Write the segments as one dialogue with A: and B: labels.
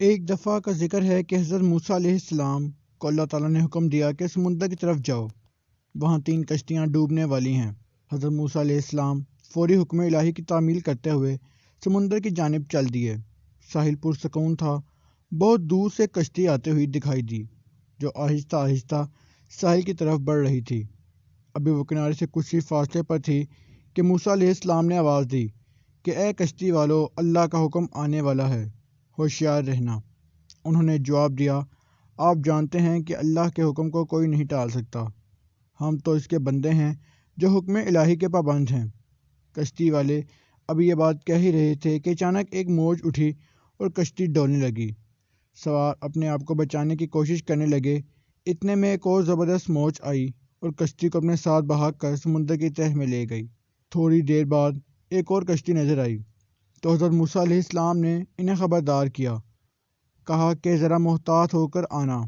A: ایک دفعہ کا ذکر ہے کہ حضرت موسیٰ علیہ السلام کو اللہ تعالیٰ نے حکم دیا کہ سمندر کی طرف جاؤ، وہاں 3 کشتیاں ڈوبنے والی ہیں۔ حضرت موسیٰ علیہ السلام فوری حکم الہی کی تعمیل کرتے ہوئے سمندر کی جانب چل دیے۔ ساحل پرسکون تھا۔ بہت دور سے کشتی آتے ہوئی دکھائی دی جو آہستہ آہستہ ساحل کی طرف بڑھ رہی تھی۔ ابھی وہ کنارے سے کچھ ہی فاصلے پر تھی کہ موسیٰ علیہ السلام نے آواز دی کہ اے کشتی والو، اللہ کا حکم آنے والا ہے، ہوشیار رہنا۔ انہوں نے جواب دیا، آپ جانتے ہیں کہ اللہ کے حکم کو کوئی نہیں ٹال سکتا، ہم تو اس کے بندے ہیں جو حکم الہی کے پابند ہیں۔ کشتی والے ابھی یہ بات کہہ ہی رہے تھے کہ اچانک ایک موج اٹھی اور کشتی ڈولنے لگی۔ سوار اپنے آپ کو بچانے کی کوشش کرنے لگے۔ اتنے میں ایک اور زبردست موج آئی اور کشتی کو اپنے ساتھ بہا کر سمندر کی تہہ میں لے گئی۔ تھوڑی دیر بعد ایک اور کشتی نظر آئی تو حضرت موسیٰ علیہ السلام نے انہیں خبردار کیا، کہا کہ ذرا محتاط ہو کر آنا۔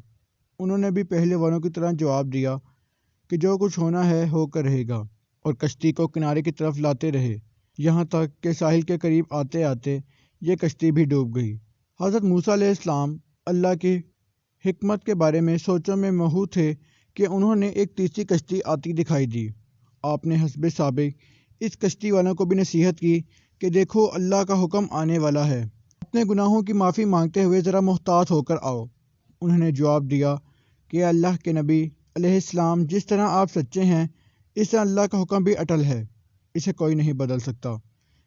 A: انہوں نے بھی پہلے والوں کی طرح جواب دیا کہ جو کچھ ہونا ہے ہو کر رہے گا، اور کشتی کو کنارے کی طرف لاتے رہے، یہاں تک کہ ساحل کے قریب آتے آتے یہ کشتی بھی ڈوب گئی۔ حضرت موسیٰ علیہ السلام اللہ کی حکمت کے بارے میں سوچوں میں محو تھے کہ انہوں نے ایک تیسری کشتی آتی دکھائی دی۔ آپ نے حسب سابق اس کشتی والوں کو بھی نصیحت کی کہ دیکھو اللہ کا حکم آنے والا ہے، اپنے گناہوں کی معافی مانگتے ہوئے ذرا محتاط ہو کر آؤ۔ انہوں نے جواب دیا کہ اللہ کے نبی علیہ السلام، جس طرح آپ سچے ہیں اس طرح اللہ کا حکم بھی اٹل ہے، اسے کوئی نہیں بدل سکتا،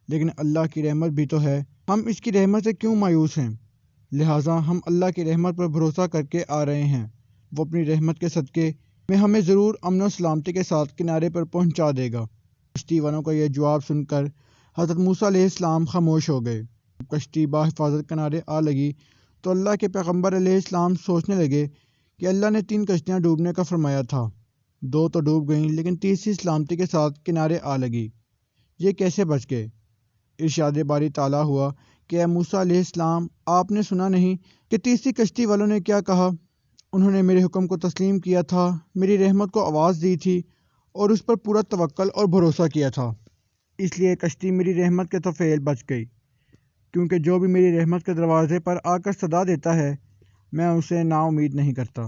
A: لیکن اللہ کی رحمت بھی تو ہے، ہم اس کی رحمت سے کیوں مایوس ہیں؟ لہٰذا ہم اللہ کی رحمت پر بھروسہ کر کے آ رہے ہیں، وہ اپنی رحمت کے صدقے میں ہمیں ضرور امن و سلامتی کے ساتھ کنارے پر پہنچا دے گا۔ کشتی والوں کا یہ جواب سن کر حضرت موسیٰ علیہ السلام خاموش ہو گئے۔ کشتی بحفاظت کنارے آ لگی تو اللہ کے پیغمبر علیہ السلام سوچنے لگے کہ اللہ نے 3 کشتیاں ڈوبنے کا فرمایا تھا، 2 تو ڈوب گئیں لیکن تیسری سلامتی کے ساتھ کنارے آ لگی، یہ کیسے بچ گئے؟ ارشاد باری تعالیٰ ہوا کہ اے موسیٰ علیہ السلام، آپ نے سنا نہیں کہ تیسری کشتی والوں نے کیا کہا؟ انہوں نے میرے حکم کو تسلیم کیا تھا، میری رحمت کو آواز دی تھی اور اس پر پورا توکل اور بھروسہ کیا تھا، اس لیے کشتی میری رحمت کے طفیل بچ گئی، کیونکہ جو بھی میری رحمت کے دروازے پر آ کر صدا دیتا ہے میں اسے نا امید نہیں کرتا۔